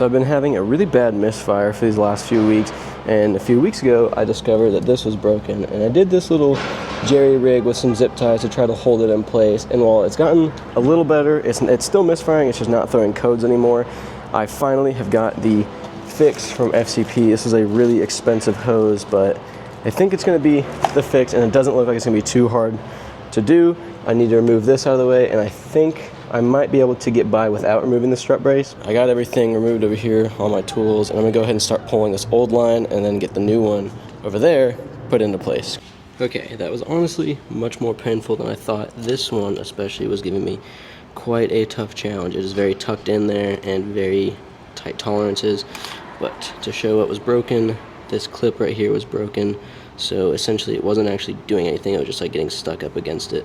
So I've been having a really bad misfire for these last few weeks, and a few weeks ago I discovered that this was broken, and I did this little jerry rig with some zip ties to try to hold it in place, and while it's gotten a little better, it's still misfiring, it's just not throwing codes anymore. I finally have got the fix from FCP. This is a really expensive hose, but I think it's going to be the fix, and it doesn't look like it's going to be too hard to do. I need to remove this out of the way, and I think I might be able to get by without removing the strut brace. I got everything removed over here, all my tools, and I'm gonna go ahead and start pulling this old line and then get the new one over there put into place. Okay, that was honestly much more painful than I thought. This one especially was giving me quite a tough challenge. It is very tucked in there and very tight tolerances, but to show what was broken, this clip right here was broken. So essentially it wasn't actually doing anything, it was just like getting stuck up against it,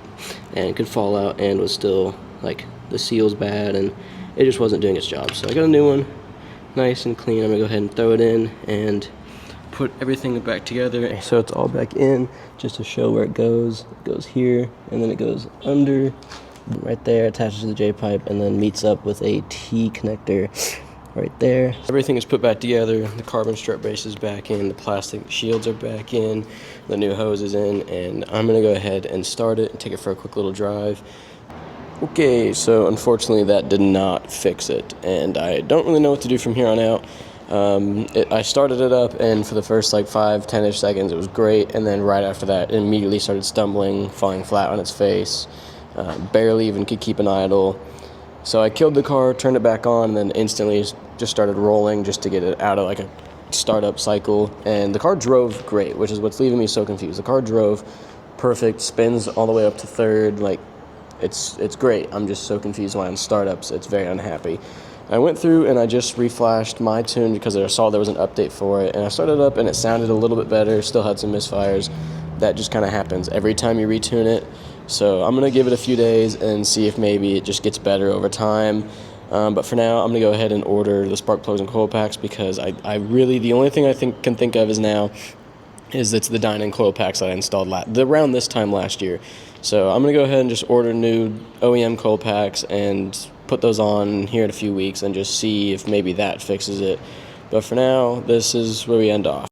and it could fall out and was still like the seal's bad and it just wasn't doing its job. So I got a new one, nice and clean. I'm gonna go ahead and throw it in and put everything back together. So it's all back in just to show where it goes. It goes here and then it goes under right there, attaches to the J-pipe, and then meets up with a T connector right there. Everything is put back together. The carbon strut brace is back in, the plastic shields are back in, the new hose is in, and I'm gonna go ahead and start it and take it for a quick little drive. Okay, so unfortunately that did not fix it, and I don't really know what to do from here on out. I started it up, and for the first like 5-10-ish seconds it was great, and then right after that it immediately started stumbling, falling flat on its face, barely even could keep an idle. So I killed the car, turned it back on, and then instantly just started rolling just to get it out of like a startup cycle. And the car drove great, which is what's leaving me so confused. The car drove perfect, spins all the way up to third, like it's great. I'm just so confused why on startups it's very unhappy. I went through and I just reflashed my tune because I saw there was an update for it, and I started up and it sounded a little bit better, still had some misfires. That just kind of happens every time you retune it. So I'm going to give it a few days and see if maybe it just gets better over time. But for now, I'm going to go ahead and order the spark plugs and coil packs, because I really, the only thing I can think of is now is it's the Dynon coil packs that I installed around this time last year. So I'm going to go ahead and just order new OEM coil packs and put those on here in a few weeks and just see if maybe that fixes it. But for now, this is where we end off.